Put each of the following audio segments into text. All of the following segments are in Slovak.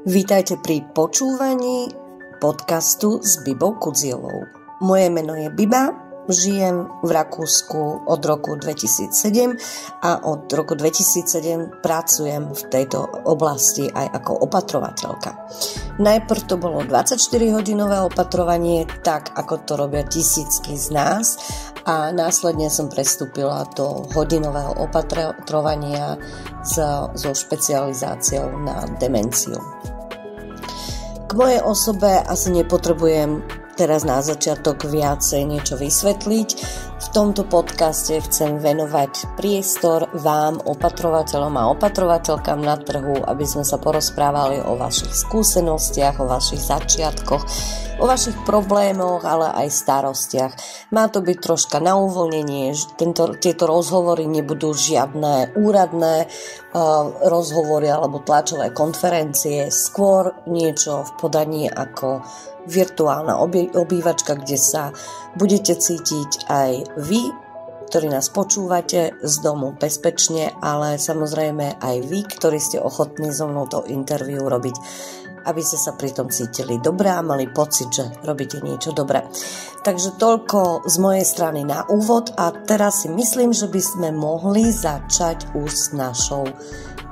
Vítajte pri počúvaní podcastu s Bibou Kudzilovou. Moje meno je Biba, žijem v Rakúsku od roku 2007 a od roku 2007 pracujem v tejto oblasti aj ako opatrovateľka. Najprv to bolo 24-hodinové opatrovanie, tak ako to robia tisícky z nás, a následne som prestúpila do hodinového opatrovania so špecializáciou na demenciu. K mojej osobe asi nepotrebujem teraz na začiatok viacej niečo vysvetliť. V tomto podcaste chcem venovať priestor vám, opatrovateľom a opatrovateľkám na trhu, aby sme sa porozprávali o vašich skúsenostiach, o vašich začiatkoch, o vašich problémoch, ale aj starostiach. Má to byť troška na uvoľnenie, tieto rozhovory nebudú žiadne úradné rozhovory alebo tlačové konferencie, skôr niečo v podaní ako virtuálna obývačka, kde sa budete cítiť aj vy, ktorí nás počúvate z domu bezpečne, ale samozrejme aj vy, ktorí ste ochotní so mnou to interview robiť, aby ste sa pri tom cítili dobre a mali pocit, že robíte niečo dobré. Takže toľko z mojej strany na úvod a teraz si myslím, že by sme mohli začať už s našou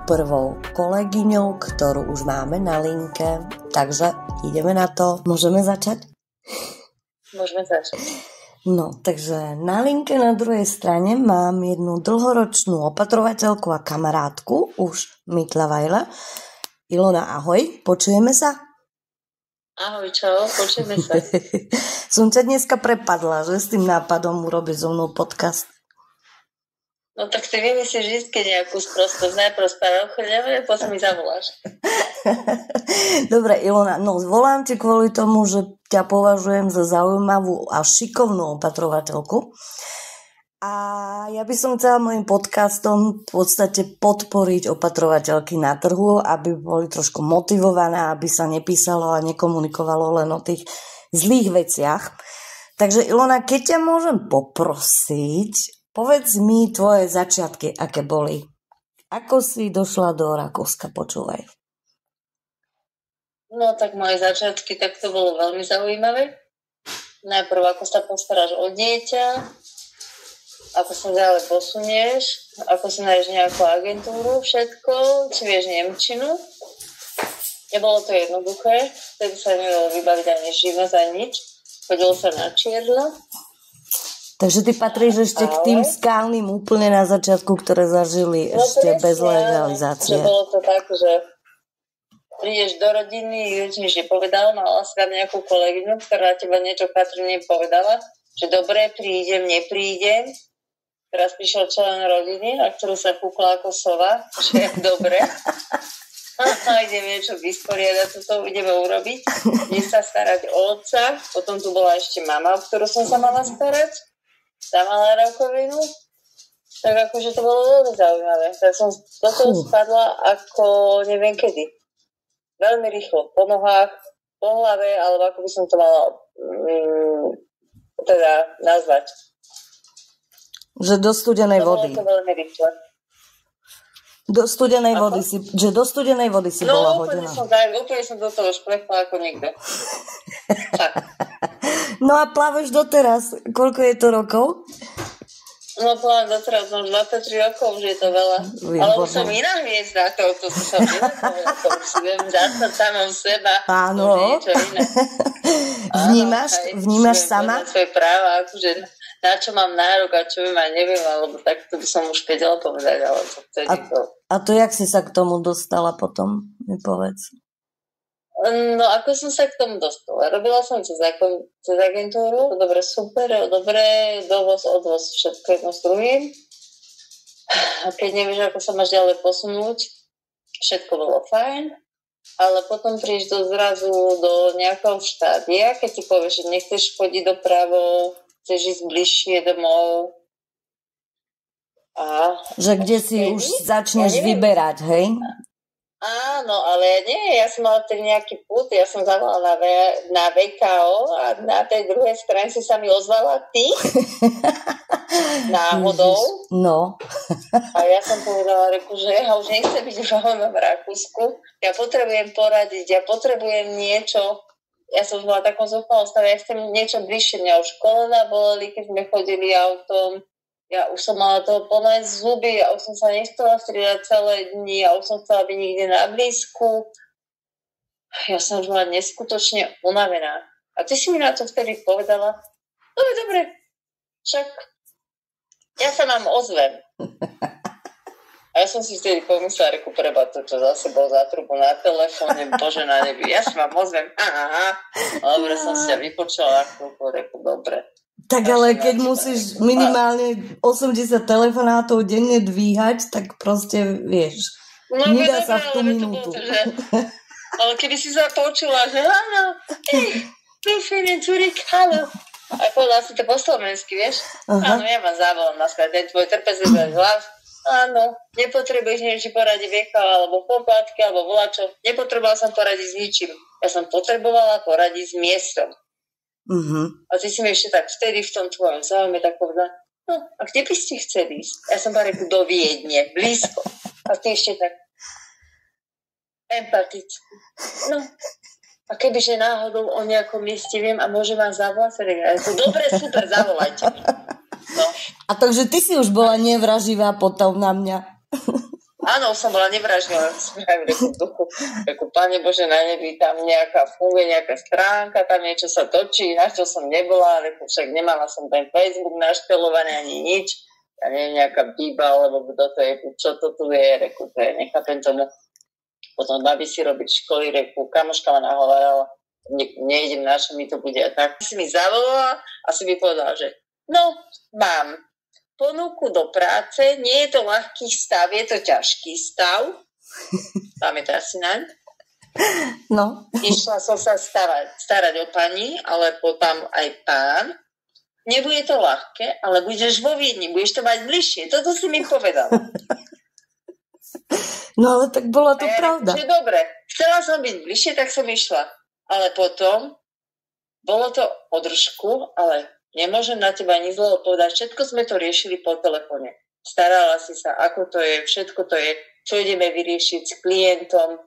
prvou kolegyňou, ktorú už máme na linke. Takže ideme na to. Môžeme začať? Môžeme začať. No, takže na linke na druhej strane mám jednu dlhoročnú opatrovateľku a kamarátku, už Mitlavajle. Ilona, ahoj, počujeme sa? Ahoj, čau, počujeme sa. Som ťa dneska prepadla, že s tým nápadom urobiť so mnou podcast. No tak si vymyslíš vždy nejakú sprostosť, najprv spávam chodňame, potom mi zavoláš. Dobre, Ilona, no volám ti kvôli tomu, že ťa považujem za zaujímavú a šikovnú opatrovateľku. A ja by som chcela môjim podcastom v podstate podporiť opatrovateľky na trhu, aby boli trošku motivované, aby sa nepísalo a nekomunikovalo len o tých zlých veciach. Takže Ilona, keď ťa môžem poprosiť, povedz mi tvoje začiatky, aké boli. Ako si došla do Rakúska, počúvaj. No tak moje začiatky, tak to bolo veľmi zaujímavé. Najprv, ako sa postaráš o dieťa, ako sa ďalej posunieš, ako si nájdeš nejakú agentúru, všetko, či vieš nemčinu. Nebolo to jednoduché, vtedy sa nedalo vybaviť ani živnosť, ani nič. Chodilo sa na čierno. Takže ty patríš ešte k tým skalným úplne na začiatku, ktoré zažili ešte bez legalizácie. Že bolo to tak, že prídeš do rodiny, nič nepovedal, mala si tam nejakú kolegyňu, ktorá na teba niečo patrne povedala, že dobre, prídem, neprídem. Teraz prišiel člen rodiny, na ktorú sa kúkla ako sova, že dobre. Idem niečo vysporiadať, toto ideme urobiť. Idem sa starať o otca, potom tu bola ešte mama, o ktorú som sa mala starať. Tá mala rakovinu. Tak akože to bolo veľmi zaujímavé. Tak som do toho spadla ako neviem kedy. Veľmi rýchlo. Po nohách, po hlave, alebo ako by som to mala teda nazvať. Že do studenej vody. To veľmi rýchle. Do studenej vody si bola hodená. Úplne som do toho šplechla ako nikto. No a plaveš doteraz. Koľko je to rokov? No plávam doteraz, mám 23 rokov, už je to veľa. Výborné. Ale už som iná hviezda, to som iná hviezda, to už si viem zastať samou seba. Áno. Niečo iné. Vnímaš sama? Svoje práva, akože na čo mám nárok a čo ma neviem, alebo tak to by som už vedela povedať, ale to vtedy to... A to jak si sa k tomu dostala potom, mi povedz? No, ako som sa k tomu dostala? Robila som cez agentúru, dobre, super, dobre, dovoz, odvoz, všetko jedno s druhým. A keď nevieš, ako sa máš ďalej posunúť, všetko bolo fajn, ale potom prídeš zrazu do nejakého štádia, keď si povieš, že nechceš chodiť dopravou, chceš ísť bližšie domov. Že kde si už začneš vyberať, hej? Áno, ale nie, ja som mala ten nejaký put, ja som zavolala na VKO a na tej druhej strane si sa mi ozvala ty. náhodou. No. A ja som povedala, že ja už nechcem byť v Rakúsku, ja potrebujem poradiť, ja potrebujem niečo. Ja som bola takom zúfalom stave, ja chcem niečo bližšie. Mňa už kolena boleli, keď sme chodili autom. Ja už som mala toho plné zuby, ja už som sa nechcela striedať celé dni, ja už som chcela byť niekde na blízku. Ja som už bola neskutočne unavená. A ty si mi na to vtedy povedala, no je dobre, však ja sa vám ozvem. A ja som si vtedy pomyslela, reku, preba to, čo zase bol za trubu na telefóne, bože na nebi, ja sa vám ozvem, dobre, som si ťa vypočula, reku, dobre. Tak ale keď musíš minimálne 80 telefonátov denne dvíhať, tak proste vieš, nedá sa v tú minútu. Ale keby si sa počula, že áno, a povedala si to po slovensky, vieš? Áno, ja vám zavolám naspäť, ten tvoj trpezlivý hlas. Áno, nepotrebuješ niečo poradiť veka, alebo poplatky, alebo volačo. Nepotrebovala som poradiť s ničím. Ja som potrebovala poradiť s miestom. A ty si mi ešte tak vtedy v tom tvojom záujme tak povedala, no, a kde by ste chceli ísť? Ja som povedala do Viedne, blízko. A ty ešte tak empaticky. No, a kebyže náhodou o nejakom mieste viem a môžem vám zavolať, dobre, super, zavolajte mi. No. A takže ty si už bola nevraživá potom na mňa. Áno, som bola nevraživá. Reku, Pane Bože, na nebi, tam funguje nejaká stránka, tam niečo sa točí, na čo som nebola, reku, však nemala som ten Facebook naštelovaný ani nič. Ja neviem, nejaká Biba, alebo kto to je, čo to tu je, reku, to je, nechápem tomu. Potom babi si robiť školy, reku, kamoška ma nahovarala, nejdem, na čo mi to bude. A tak si mi zavolala a si mi povedala, že no, mám ponuku do práce, nie je to ľahký stav, je to ťažký stav. Pamätáš si naň? No. Išla som sa starať o pani, ale potom aj pán. Nebude to ľahké, ale budeš vo Viedni, budeš to mať bližšie. Toto si mi povedala. No ale tak bola to pravda. Že dobre, chcela som byť bližšie, tak som išla. Ale potom bolo to o držku, ale nemôžem na teba nič zlého povedať. Všetko sme to riešili po telefóne. Starala si sa, ako to je, všetko to je, čo ideme vyriešiť s klientom,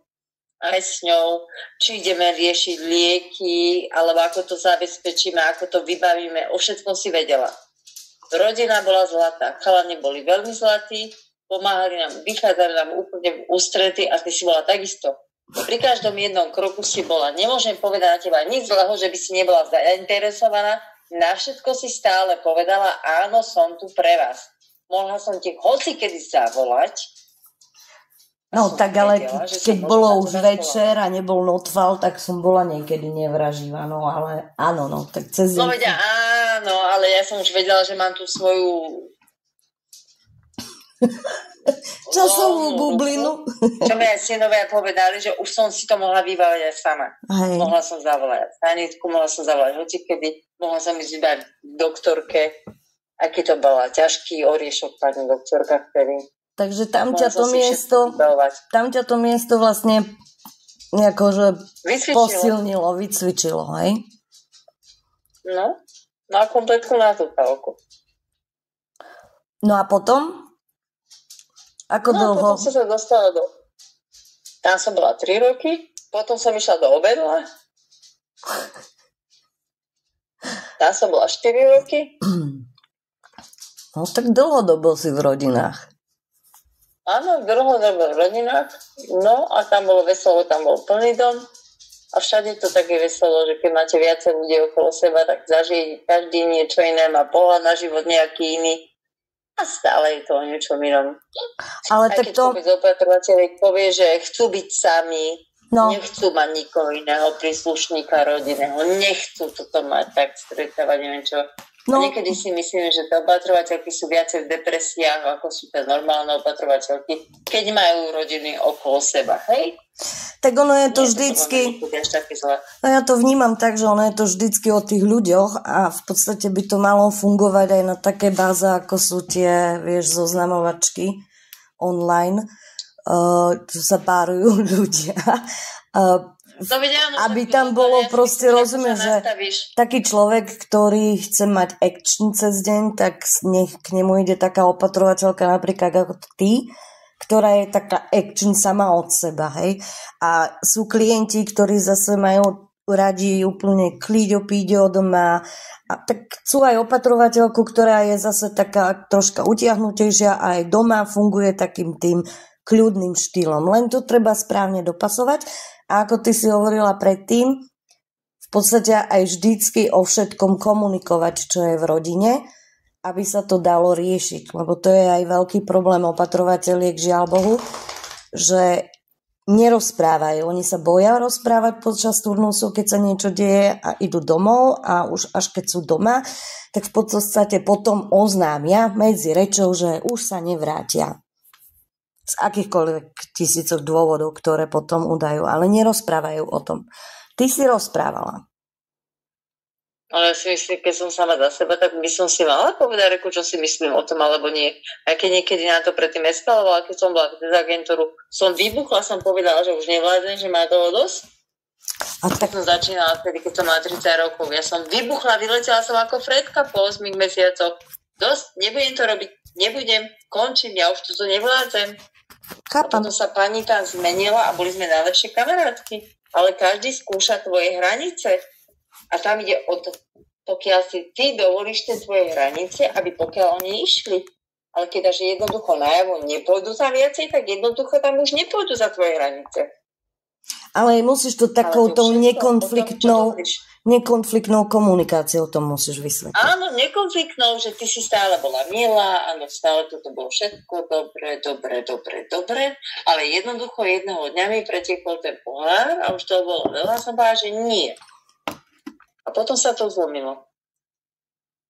aj s ňou, či ideme riešiť lieky, alebo ako to zabezpečíme, ako to vybavíme. O všetkom si vedela. Rodina bola zlatá, chalani boli veľmi zlatí, pomáhali nám, vychádzali nám úplne v ústrety a ty si bola takisto. Pri každom jednom kroku si bola. Nemôžem povedať na teba nič zlého, že by si nebola zainteresovaná. Na všetko si stále povedala, áno, som tu pre vás. Mohla som ti hocikedy zavolať. No tak ale vedela, keď bolo už večer a nebol notval, tak som bola niekedy nevraživá. No ale áno, no tak cez... No vedia, áno, ale ja som už vedela, že mám tu svoju... časovú bublinu. Čo mi aj synovia povedali, že už som si to mohla vybaviť aj sama. Hej. Mohla som zavolať sanitku, mohla som zavolať hocikedy, mohla som ísť vybaviť doktorke, aký to bola ťažký oriešok pani doktorka vtedy. Takže tam ťa to miesto vlastne nejako, že posilnilo, vycvičilo, hej? No a kompletku na tú palku. No a potom? Ako dlho? Potom som sa dostala do... Tam som bola 3 roky, potom som išla do Obedla. Tam som bola 4 roky. No tak dlhodobo si v rodinách. Áno, dlhodobo v rodinách. No a tam bolo veselo, tam bol plný dom. A všade to také veselo, že keď máte viacej ľudí okolo seba, tak zažije každý niečo iné, má pohľad na život nejaký iný. A stále je to o niečom inom. Ale aj tak keď to... opatrovateľ povie, že chcú byť sami, nechcú mať nikoho iného príslušníka rodinného, nechcú toto mať, tak stretávať, neviem čo. No. A niekedy si myslím, že tie opatrovateľky sú viacej v depresiách, ako sú tie normálne opatrovateľky, keď majú rodiny okolo seba, hej? Tak ono je to vždycky... No ja to vnímam tak, že ono je to vždycky o tých ľuďoch a v podstate by to malo fungovať aj na také báze, ako sú tie, vieš, zoznamovačky online, čo sa párujú ľudia. Aby tam bolo proste, rozumieš, že taký človek, ktorý chce mať action cez deň, tak nech k nemu ide taká opatrovateľka napríklad ako ty, ktorá je taká action sama od seba, hej. A sú klienti, ktorí zase majú radi úplne klíďo, píďo doma, a tak sú aj opatrovateľku, ktorá je zase taká troška utiahnutejšia a aj doma funguje takým tým kľudným štýlom. Len to treba správne dopasovať. A ako ty si hovorila predtým, v podstate aj vždycky o všetkom komunikovať, čo je v rodine, aby sa to dalo riešiť. Lebo to je aj veľký problém opatrovateľiek, žiaľ Bohu, že nerozprávajú. Oni sa boja rozprávať počas turnusu, keď sa niečo deje a idú domov a už až keď sú doma, tak v podstate potom oznámia medzi rečou, že už sa nevrátia. Z akýchkoľvek tisícok dôvodov, ktoré potom udajú, ale nerozprávajú o tom. Ty si rozprávala. Ale ja si myslím, keď som sama za seba, tak by som si mala povedať, čo si myslím o tom, alebo nie. A keď niekedy na to predtým eskalovala, keď som bola v agentúru, som vybuchla, som povedala, že už nevládzem, že má toho dosť. A tak som začínala vtedy, keď som mala 30 rokov. Ja som vybuchla, vyletela som ako Fredka po 8 mesiacoch. Dosť, nebudem to robiť, končím, ja už toto nevládzem. A potom sa pani tam zmenila a boli sme najlepšie kamarátky. Ale každý skúša tvoje hranice. A tam ide o to, pokiaľ si ty dovolíš tie tvoje hranice, aby pokiaľ oni išli. Ale keď dáš jednoducho najavo, nepôjdu tam viacej, tak jednoducho tam už nepôjdu za tvoje hranice. Ale musíš to takouto nekonfliktnou komunikáciou to musíš vysvetliť. Áno, nekonfliktnou, že ty si stále bola milá, áno, stále toto bolo všetko dobre, ale jednoducho jedného dňa mi pretekol ten pohár a už to bolo veľa, som povedala, že nie. A potom sa to zlomilo.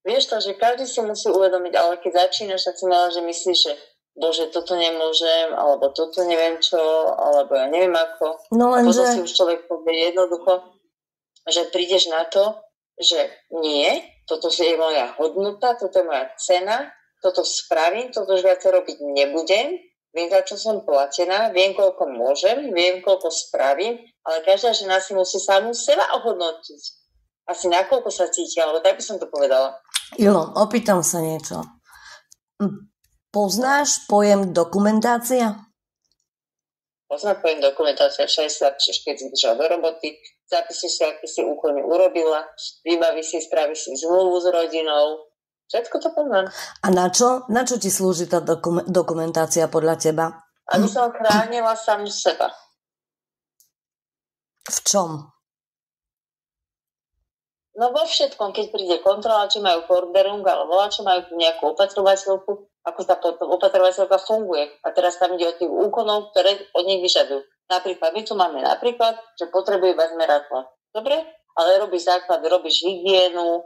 Vieš to, že každý si musí uvedomiť, ale keď začínaš, tak si mala, že myslíš, že bože, toto nemôžem, alebo toto neviem čo, alebo ja neviem ako. No lenže... Potom si už človek povie jednoducho, že prídeš na to, že nie, toto je moja hodnota, toto je moja cena, toto spravím, toto už viac robiť nebudem, viem, za čo som platená, viem, koľko môžem, viem, koľko spravím, ale každá žena si musí samú seba ohodnotiť. Asi nakoľko sa cíti, alebo tak by som to povedala. Ilo, opýtam sa niečo. Poznáš pojem dokumentácia? Poznám pojem dokumentácia, 60, keď si vyšla do roboty, zapíšeš si, aké si úkony urobila, vybavíš si, spravíš si zmluvu s rodinou. Všetko to poznám. A na čo ti slúži tá dokumentácia podľa teba? Aby som chránila samu seba. V čom? No vo všetkom, keď príde kontrola, či majú forderung, alebo či majú nejakú opatrovateľku, ako tá opatrovateľka funguje. A teraz tam ide o tých úkonov, ktoré od nich vyžadujú. Napríklad, my tu máme že potrebuje iba zmerať tlak. Dobre? Ale robíš základ, robíš hygienu,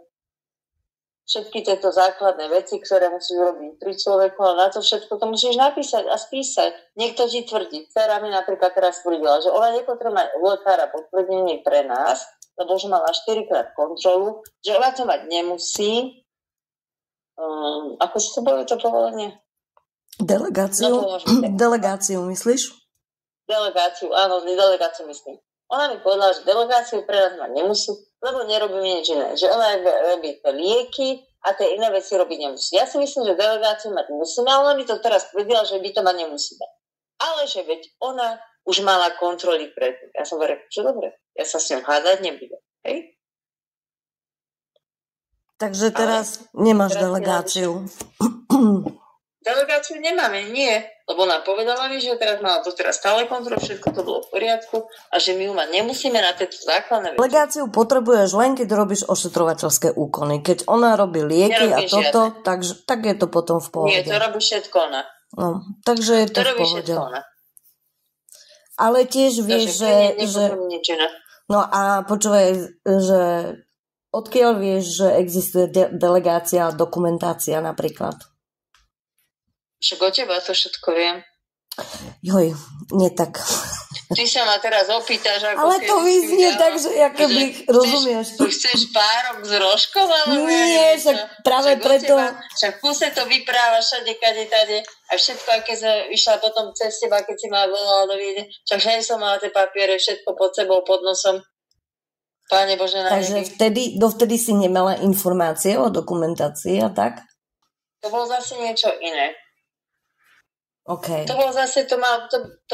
všetky tieto základné veci, ktoré musíš robiť pri človeku, ale na to všetko to musíš napísať a spísať. Niekto ti tvrdí, dcera mi napríklad teraz tvrdila, že ona nepotrebuje mať u lekára potvrdenie pre nás, lebo už mala 4-krát kontrolu, že ona to mať nemusí. Ako si to bolo to povolenie? Delegáciu? No, delegáciu, myslíš? Delegáciu, áno, delegáciu myslím. Ona mi povedala, že delegáciu pre nás mať nemusí, lebo nerobíme nič iné. Že ona robí lieky a tie iné veci robiť nemusí. Ja si myslím, že delegáciu mať musíme, ale ona mi to teraz tvrdila, že by to mať nemusíme. Ale že veď ona už mala kontroly predtým. Ja som hovorila, že dobre, ja sa s ňou hádať nebudem. Hej? Takže teraz nemáš delegáciu. Delegáciu nemáme, nie. Lebo ona povedala mi, že teraz mala to teraz stále kontrol, všetko to bolo v poriadku a že my ju mať nemusíme na tieto základné veci. Delegáciu potrebuješ len, keď robíš ošetrovateľské úkony. Keď ona robí lieky a toto, tak je to potom v pohode. Nie, to robí všetko ona. No, takže je to v pohode. Ale tiež vieš, že... No a počúvaj, že odkiaľ vieš, že existuje delegácia a dokumentácia napríklad? Však o teba to všetko viem. Joj, nie tak. Ty sa ma teraz opýtaš, ako ale to vyznie tak, že akoby, rozumieš. Chceš párok s rožkom? Nie, však práve preto... Však v kuse to vyprávaš všade, kade, tade. A všetko, aké som išla potom cez teba, keď si ma volala do Viedne. Však všade som mala tie papiere, všetko pod sebou, pod nosom. Páne Bože, na takže dovtedy si nemala informácie o dokumentácii a tak? To bolo zase niečo iné. Okay. To bolo zase, to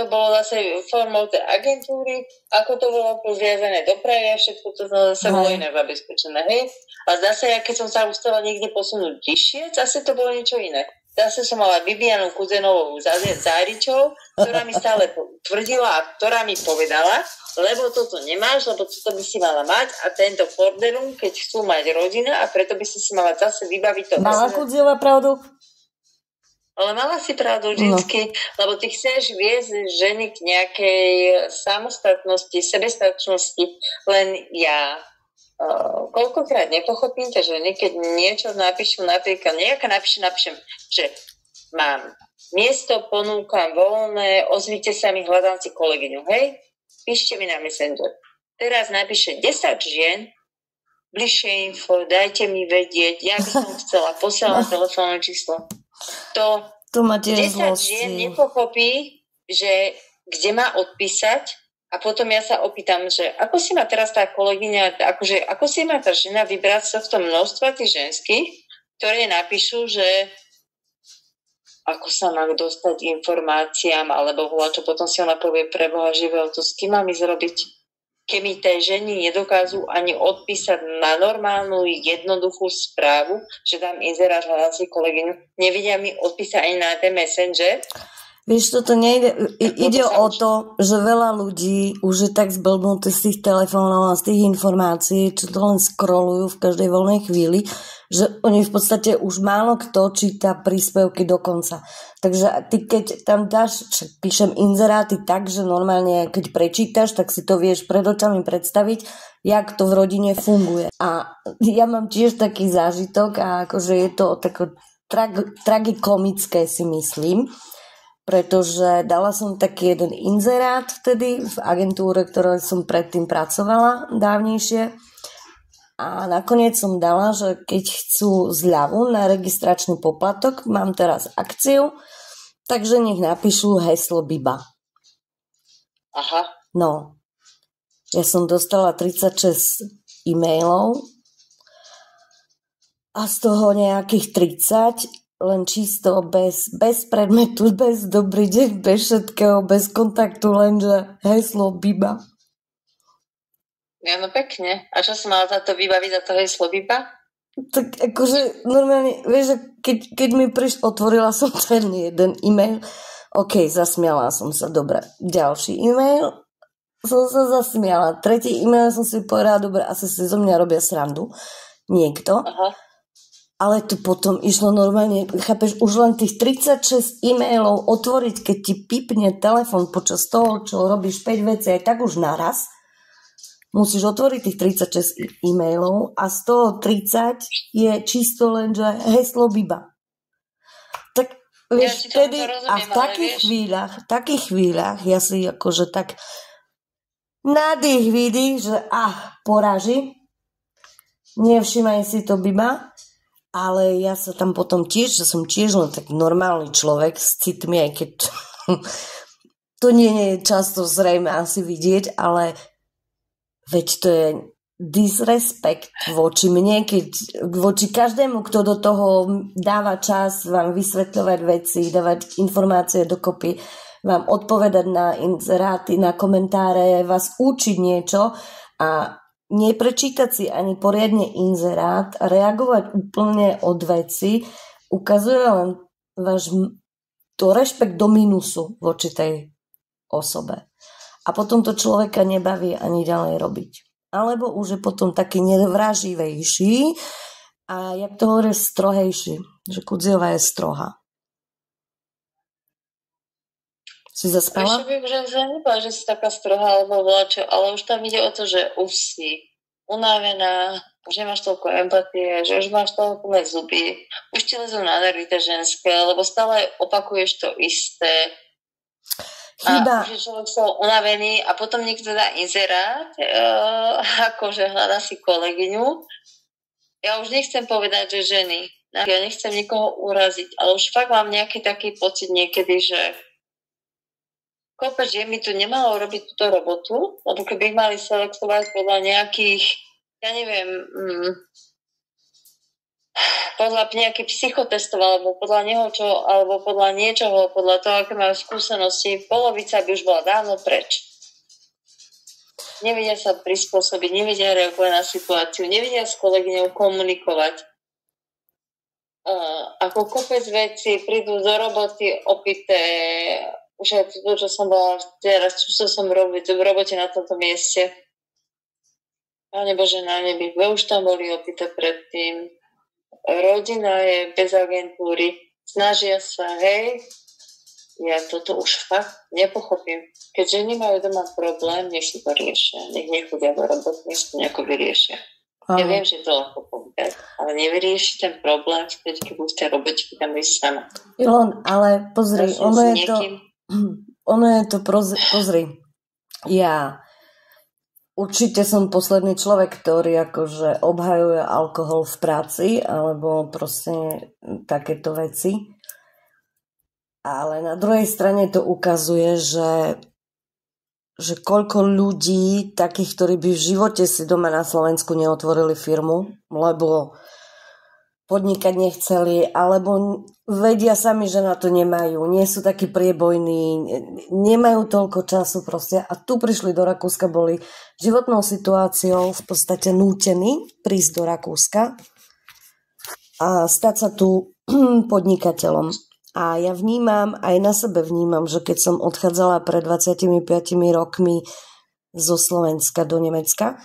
bolo zase formou tej agentúry, ako to bolo zviazané dopravy a všetko to zase bolo iné zabezpečené, hej? A zase, keď som sa chcela niekde posunúť vyššie, zase to bolo niečo iné. Zase som mala Bibianu Kudzenovú Záričov, ktorá mi stále tvrdila a ktorá mi povedala, lebo toto nemáš, lebo toto by si mala mať a tento forderum, keď chcú mať rodina a preto by si mala zase vybaviť to. Mala Kudzela pravdu? Ale mala si pravdu vždycky, lebo ty chceš viesť ženy k nejakej samostatnosti, sebestačnosti, len ja koľkokrát nepochopím tie ženy, keď niečo napíšu, napríklad napíšem, že mám miesto, ponúkam voľné, ozvite sa mi, hľadám si kolegyňu, hej? Píšte mi na Messenger. Teraz napíše 10 žien, bližšie info, dajte mi vedieť, ja by som chcela, posielam telefónne číslo. To ma tiež 10 žien nepochopí, že kde má odpísať a potom ja sa opýtam, že ako si má teraz tá kolegyňa, akože ako si má tá žena vybrať sa v tom množstva tých ženských, ktoré napíšu, že ako sa mám dostať informáciám, alebo čo potom si ona povie pre Boha živého, to s kým mám ísť robiť? Keď mi tie ženy nedokážu ani odpísať na normálnu, jednoduchú správu, že dám inzerát, hľadám si kolegyňu, nevidia mi odpísať ani na ten Messenger. Vieš, toto nejde, ide o to, že veľa ľudí už je tak zblbnutí z tých telefónov a z tých informácií, čo to len scrollujú v každej voľnej chvíli, že oni v podstate už málo kto číta príspevky do konca. Takže ty keď tam dáš, píšem inzeráty tak, že normálne keď prečítaš, tak si to vieš pred očami predstaviť, jak to v rodine funguje. A ja mám tiež taký zážitok a akože je to také tragikomické, si myslím, pretože dala som taký jeden inzerát vtedy v agentúre, ktorej som predtým pracovala dávnejšie. A nakoniec som dala, že keď chcú zľavu na registračný poplatok, mám teraz akciu, takže nech napíšu heslo Biba. Aha. No, ja som dostala 36 e-mailov a z toho nejakých 30 len čisto bez predmetu, bez dobrý deň, bez všetkého, bez kontaktu, lenže heslo Biba. Ja, no pekne. A čo som mala za to vybaviť, za to heslo Biba? Tak akože normálne, vieš, keď mi otvorila som ten jeden e-mail, OK, zasmiala som sa, dobre. Ďalší e-mail, som sa zasmiala. Tretí e-mail som si povedala, dobre, asi si zo mňa robia srandu. Niekto. Aha. Ale to potom išlo normálne, chápeš, už len tých 36 e-mailov otvoriť, keď ti pipne telefon počas toho, čo robíš 5 vecí aj tak už naraz, musíš otvoriť tých 36 e-mailov a z toho 30 je čisto len, že heslo Biba. Tak vieš, vtedy a v takých chvíľach ja si akože tak nádych vidí, že poraží, nevšimaj si to Biba. Ale ja sa tam potom tiež, že som tiež len tak normálny človek s citmi, aj keď to nie je často zrejme asi vidieť, ale veď to je disrespekt voči mne, voči každému, kto do toho dáva čas vám vysvetľovať veci, dávať informácie dokopy, vám odpovedať na inzeráty, na komentáre, vás učiť niečo a neprečítať si ani poriadne inzerát a reagovať úplne od veci ukazuje len to rešpekt do minusu voči tej osobe. A potom to človeka nebaví ani ďalej robiť. Alebo už je potom taký nevraživejší a jak to hovorí, strohejší. Že Kudziová je strohá. Si zaspala? Ešte by nebola, že si taká strohá alebo vláčo, ale už tam ide o to, že už si unavená, už nemáš toľko empatie, že už máš toľko zuby, už ti lezú na nervy tie ženské, lebo stále opakuješ to isté. Chyba... A už je človek unavený a potom niekto dá inzerát, akože hľadá si kolegyňu. Ja už nechcem povedať, že ženy. Ja nechcem nikoho uraziť, ale už fakt mám nejaký taký pocit niekedy, že kopec žien mi tu nemalo robiť túto robotu, lebo keby ich mali selektovať podľa nejakých, ja neviem, podľa nejakých psychotestov, alebo podľa niečoho, podľa toho, aké majú skúsenosti, polovica by už bola dávno preč. Nevedia sa prispôsobiť, nevedia reagovať na situáciu, nevedia s kolegyňou komunikovať. Ako kopec veci prídu do roboty opité, už aj to, čo som bola teraz, čo som robiť v robote na tomto mieste. Pane Bože, na nebi, už tam boli opité predtým. Rodina je bez agentúry, snažia sa, hej, ja toto už fakt nepochopím. Keď ženy majú doma problém, nech si to riešia, nech nechodia do roboty, nech si to nejako vyriešia. Aha. Ja viem, že to ľahko povedať, ale nevyrieši ten problém, keď budú v tej robote, tam ísť sama. Ilon, ale pozri, ono je to, pozri, ja určite som posledný človek, ktorý akože obhajuje alkohol v práci, alebo proste takéto veci. Ale na druhej strane to ukazuje, že koľko ľudí, takých, ktorí by v živote si doma na Slovensku neotvorili firmu, lebo podnikať nechceli, alebo vedia sami, že na to nemajú, nie sú takí priebojní, nemajú toľko času proste. A tu prišli do Rakúska, boli životnou situáciou v podstate nútení prísť do Rakúska a stať sa tu podnikateľom. A ja vnímam, aj na sebe vnímam, že keď som odchádzala pred 25 rokmi zo Slovenska do Nemecka,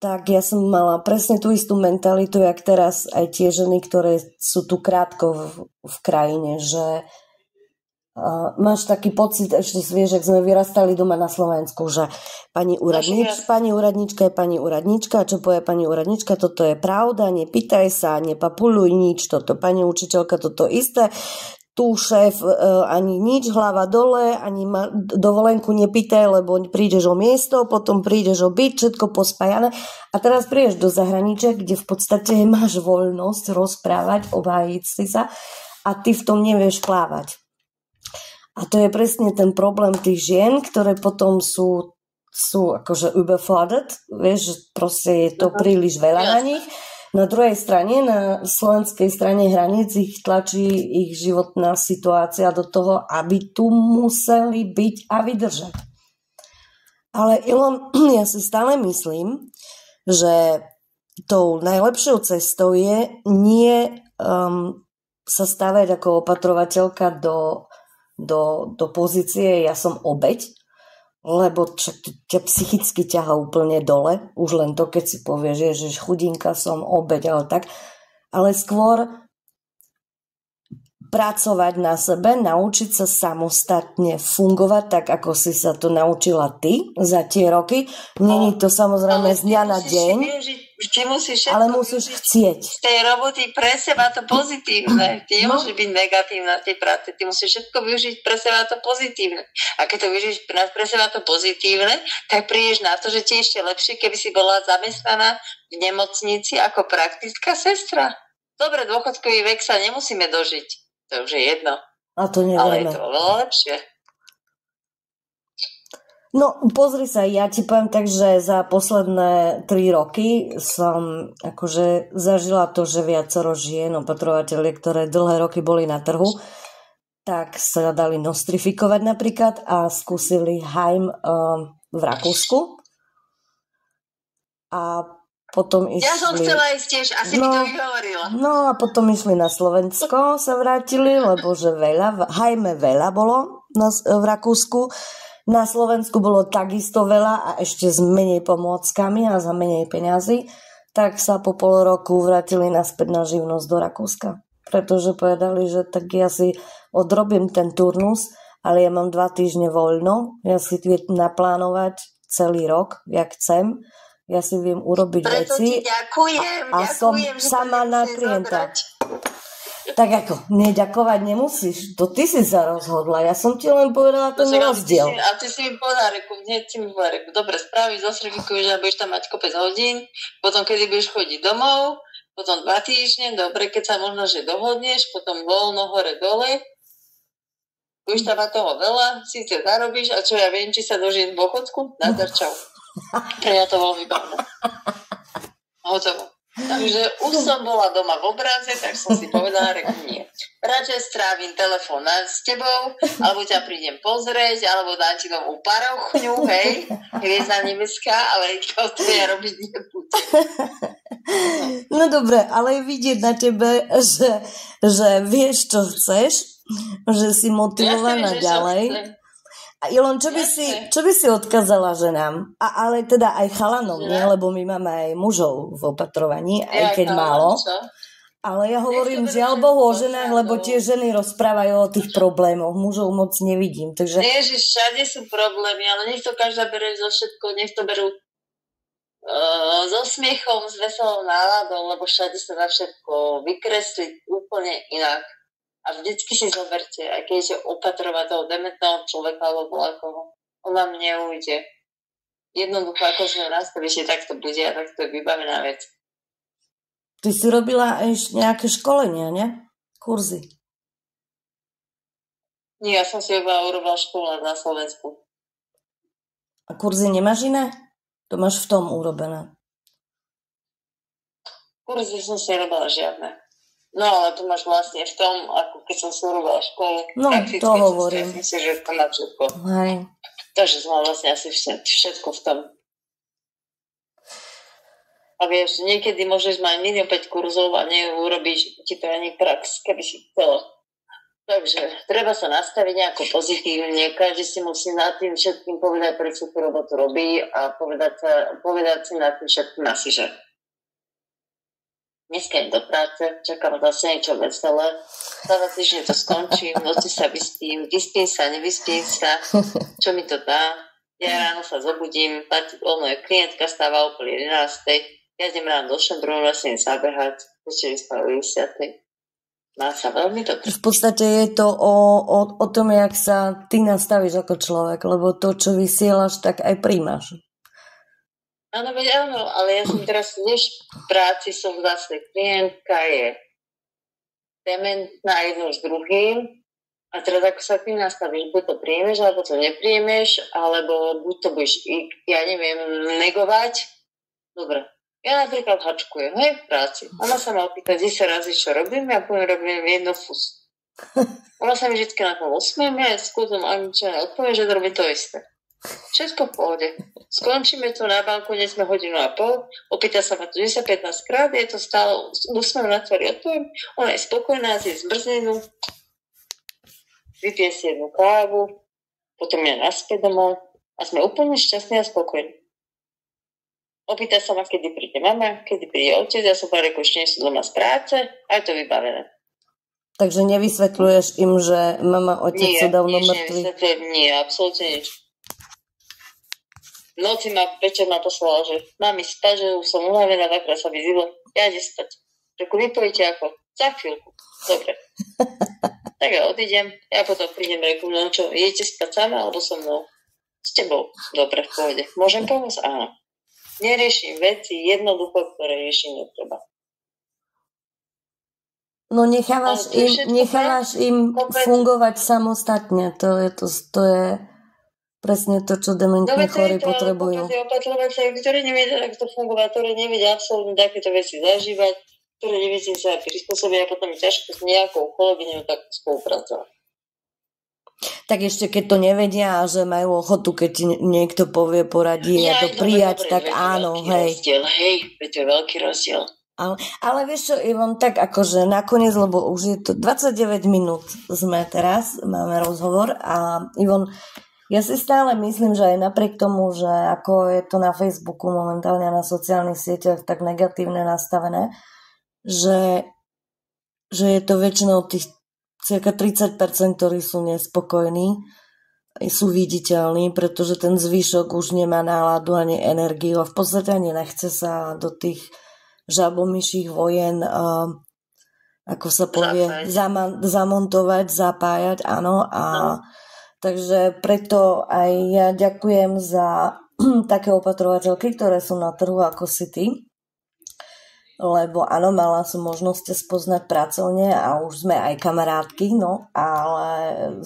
tak ja som mala presne tú istú mentalitu, jak teraz aj tie ženy, ktoré sú tu krátko v krajine, že máš taký pocit, ešte vieš, ak sme vyrastali doma na Slovensku, že pani úradnička je pani úradnička, čo povie pani úradnička, toto je pravda, nepýtaj sa, nepapuluj nič, toto pani učiteľka, toto isté, tu šéf ani nič, hlava dole, ani dovolenku nepýtaj, lebo prídeš o miesto, potom prídeš o byt, všetko pospájané a teraz prídeš do zahraničia, kde v podstate máš voľnosť rozprávať, obhájiť si sa a ty v tom nevieš plávať. A to je presne ten problém tých žien, ktoré potom sú akože überfordert, vieš, že proste je to príliš veľa na nich. Na druhej strane, na slovenskej strane hraníc ich tlačí ich životná situácia do toho, aby tu museli byť a vydržať. Ale Ilon, ja si stále myslím, že tou najlepšou cestou je nie sa stavať ako opatrovateľka do pozície ja som obeť, lebo ťa psychicky ťaha úplne dole, už len to, keď si povieš, že chudinka som obeť, ale tak, ale skôr pracovať na sebe, naučiť sa samostatne fungovať, tak ako si sa to naučila ty za tie roky. Není to samozrejme z dňa na deň, ale musíš chcieť. Z tej roboty pre seba to pozitívne. Ty nemôžeš byť negatívna v tej práci. Ty musíš všetko využiť pre seba to pozitívne. A keď to využiješ pre seba to pozitívne, tak prídeš na to, že ti je ešte lepšie, keby si bola zamestnaná v nemocnici ako praktická sestra. Dobre, dôchodkový vek sa nemusíme dožiť. To už je jedno. A to nevieme. Ale je to veľa lepšie. No, pozri sa, ja ti poviem tak, že za posledné 3 roky som akože zažila to, že viacero žien, opatrovateľe, ktoré dlhé roky boli na trhu, tak sa dali nostrifikovať napríklad a skúsili Heim v Rakúsku. A potom išli... Ja som chcela ísť tiež, asi mi to vyhovorila. No a potom išli na Slovensko, sa vrátili, lebo že Heime veľa bolo v Rakúsku. Na Slovensku bolo takisto veľa a ešte s menej pomôckami a za menej peňazí, tak sa po pol roku vrátili naspäť na živnosť do Rakúska. Pretože povedali, že tak ja si odrobím ten turnus, ale ja mám 2 týždne voľno, ja si viem naplánovať celý rok, jak chcem, ja si viem urobiť preto veci ďakujem, a som sama na klienta. Tak ako, neďakovať nemusíš. To ty si sa rozhodla. Ja som ti len povedala ten rozdiel. A ty si mi povedala, dobre, spravíš zo Srebiku, že budeš tam mať kopec hodín, potom kedy budeš chodiť domov, potom 2 týždne, dobre, keď sa možno, že dohodneš, potom voľno hore-dole, budeš tam mať toho veľa, síce zarobíš, a čo ja viem, či sa dožijem v dôchodku, nadar čau. Pre mňa to bolo vybavené. Hotovo. Takže už som bola doma v obraze, tak som si povedala, nie. Radšej strávim telefón s tebou, alebo ťa prídem pozrieť, alebo dám ti novú parochňu, hej, hviezda nebeská, ale to ja robiť nebudem. No dobre, ale je vidieť na tebe, že vieš, čo chceš, že si motivovaná ďalej. A Ilon, čo by si odkázala ženám? Ale teda aj chalanom, nie? Lebo my máme aj mužov v opatrovaní, aj keď málo. Ale ja hovorím žiaľ Bohu o ženách, lebo tie ženy rozprávajú o tých problémoch. Mužov moc nevidím. Takže... Nie, že všade sú problémy, ale nech to každá bere zo všetko, nech to berú so smiechom, s veselou náladou, lebo všade sa dá všetko vykresliť úplne inak. A vždycky si zoberte, aj keď je opatrovať toho dementného človeka alebo koho, on vám neujde. Jednoducho, ako sa nastavíš, tak to bude a tak to je vybavená vec. Ty si robila ešte nejaké školenia, ne? Kurzy. Nie, ja som si urobila školu na Slovensku. A kurzy nemáš iné? To máš v tom urobené. Kurzy som si robila žiadne. No, ale to máš vlastne v tom, ako keď som si urobila školu. No, to hovorím. Myslím si, že to má všetko. Hej. Takže som mala vlastne asi všetko v tom. A vieš, niekedy môžeš mať milión 5 kurzov a neurobíš ti to ani prax, keby si chcela. Takže treba sa nastaviť nejako pozitívne, každý si musí nad tým všetkým povedať, prečo tú robotu robí a povedať si nad tým všetkým asi, že dneska idem do práce, čakám zase niečo veselé, za 2 týždne to skončím, v noci sa vyspím sa, nevyspím sa, čo mi to dá. Ja ráno sa zobudím, klientka stáva okolo 11. Ja idem ráno do šendru, vlastne zabehať, večer vyspám o 10. Má sa veľmi dobré. V podstate je to o tom, jak sa ty nastavíš ako človek, lebo to, čo vysielaš, tak aj príjmaš. Áno, ale ja som teraz tiež v práci, som zase klientka je dementná jednou s druhým a teraz ako sa ty nastavíš, buď to príjmeš, alebo to nepríjmeš, alebo buď to budeš, ja neviem, negovať. Dobre, ja napríklad hačkujem, hej, v práci. Ona sa ma opýta 10 razy, čo robím, ja robím jedno fus. Ona sa mi vždy na tom usmiem, ja skúsim angličane odpoviem, že robím to isté. Všetko v pohode. Skončíme tu na balkóne, sme 1.5 hodiny, opýta sa ma tu 10-15 krát, je to stále úsmev na tvári, odpoviem, ona je spokojná, zje zmrzninu, vypije si jednu kávu, potom je naspäť domov a sme úplne šťastní a spokojní. Opýta sa ma, kedy príde mama, kedy príde otec, ja som povedal, ešte nie sú doma z práce a je to vybavené. Takže nevysvetľuješ im, že mama, otec sú dávno mŕtvi? Nie, absolútne nič. V noci večer ma poslala, že mám ísť spať, že už som unavená, dvakrát sa vyzývla. Ja idem spať. Řeku, vy povíte ako? Za chvíľku. Dobre. Tak ja odídem, ja potom prídem, reku, no čo, idete spať sama alebo so mnou? S tebou. Dobre, v pohode. Môžem pomôcť? Áno. Neriešim veci jednoducho, ktoré riešiť netreba. No nechávaš im fungovať samostatne. To je presne to, čo dementní chorí potrebujú. Opatrovateľe, ktorí nevedia takto fungovať, ktorí nevedia absolútne takéto veci zažívať, ktorí nevedia sa prispôsobiť a potom je ťažko s nejakou kolegyňou tak spolupracovať. Tak ešte keď to nevedia a že majú ochotu, keď ti niekto povie, poradí a to prijať, tak áno, hej. To je veľký rozdiel. Ale vieš čo, Ivon, tak akože nakoniec, lebo už je to 29 minút sme teraz, máme rozhovor a Ivon, ja si stále myslím, že aj napriek tomu, že ako je to na Facebooku momentálne na sociálnych sieťach tak negatívne nastavené, že je to väčšinou tých cirka 30%, ktorí sú nespokojní, sú viditeľní, pretože ten zvyšok už nemá náladu ani energiu a v podstate ani nechce sa do tých žabomyších vojen ako sa povie, zamontovať, zapájať, áno. A takže preto aj ja ďakujem za také opatrovateľky, ktoré sú na trhu ako si ty. Lebo áno, mala som možnosť spoznať pracovne a už sme aj kamarátky, no, ale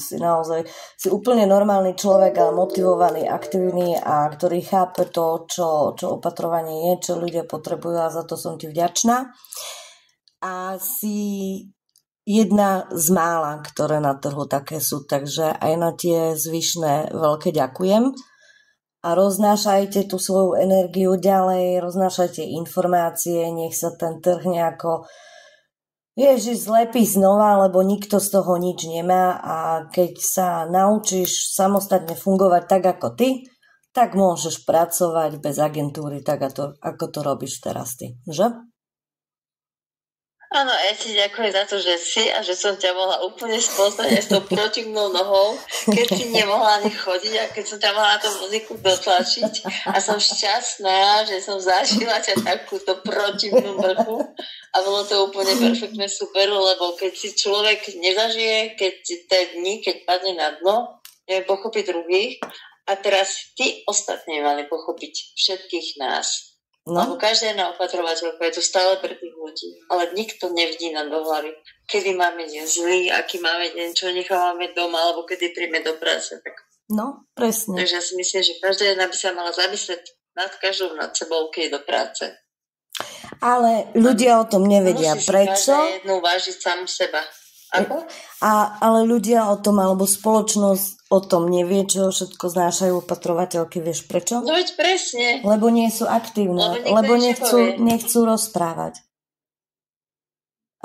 si naozaj si úplne normálny človek, ale motivovaný, aktívny a ktorý chápe to, čo opatrovanie je, čo ľudia potrebujú a za to som ti vďačná. A si jedna z mála, ktoré na trhu také sú, takže aj na tie zvyšné veľké ďakujem. A roznášajte tú svoju energiu ďalej, roznášajte informácie, nech sa ten trh nejako zlepí znova, lebo nikto z toho nič nemá a keď sa naučíš samostatne fungovať tak ako ty, tak môžeš pracovať bez agentúry, tak ako to robíš teraz ty, že? Áno, ja ti ďakujem za to, že si a že som ťa mohla úplne spoznať aj s tou protivnou nohou, keď si nemohla ani chodiť a keď som ťa mohla na tú muziku dotlačiť a som šťastná, že som zažila ťa takúto protivnú vrchu a bolo to úplne perfektné, super, lebo keď si človek nezažije, keď tie dni, keď padne na dno, nevie pochopiť druhých a teraz ty ostatní mali pochopiť všetkých nás. No. Lebo každá jedna opatrovateľka je to stále pre tých ľudí, ale nikto nevdí nám do hlavy, kedy máme deň zlý, aký máme deň, čo nechávame doma, alebo kedy príjme do práce. Tak. No, presne. Takže ja si myslím, že každá jedna by sa mala zamyslieť nad každou, nad sebou, keď do práce. Ale ľudia o tom nevedia. Prečo? Musí si jednu vážiť sám seba. Ako? Ale ľudia o tom, alebo spoločnosť o tom nevie, čo všetko znášajú opatrovateľky. Vieš prečo? No veď presne. Lebo nie sú aktívne. Lebo nechcú rozprávať.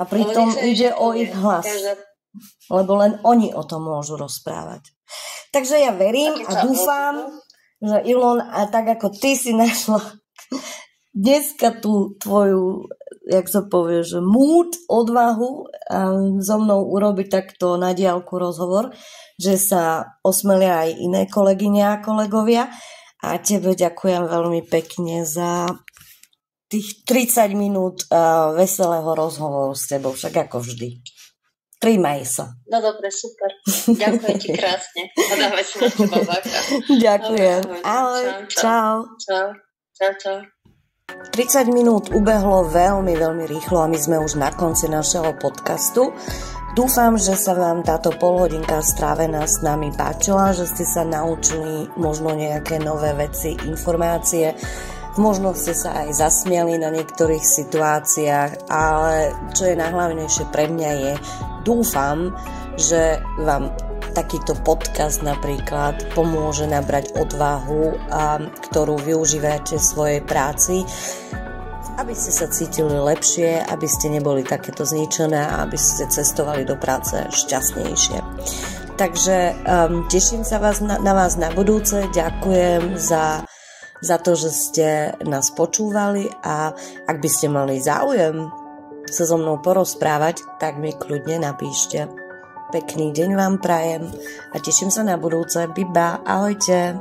A pritom ide o ich hlas. Lebo len oni o tom môžu rozprávať. Takže ja verím a dúfam, že Ilon, a tak ako ty si našla dneska tú tvoju, jak sa povie, že mood, odvahu so mnou urobiť takto na diaľku rozhovor, že sa osmelia aj iné kolegyne a kolegovia. A tebe ďakujem veľmi pekne za tých 30 minút veselého rozhovoru s tebou, však ako vždy. Trímaj sa. No dobre, super. Ďakujem ti krásne. A dávaj si na teba baka. Ďakujem. Ahoj. Čau. Čau. 30 minút ubehlo veľmi, veľmi rýchlo a my sme už na konci našeho podcastu. Dúfam, že sa vám táto polhodinka strávená s nami páčila, že ste sa naučili možno nejaké nové veci, informácie, možno ste sa aj zasmiali na niektorých situáciách, ale čo je najhlavnejšie pre mňa je, dúfam, že vám takýto podcast napríklad pomôže nabrať odvahu, ktorú využívate v svojej práci, aby ste sa cítili lepšie, aby ste neboli takéto zničené a aby ste cestovali do práce šťastnejšie. Takže teším sa na vás na budúce, ďakujem za to, že ste nás počúvali a ak by ste mali záujem sa so mnou porozprávať, tak mi kľudne napíšte. Pekný deň vám prajem a teším sa na budúce. Biba, ahojte.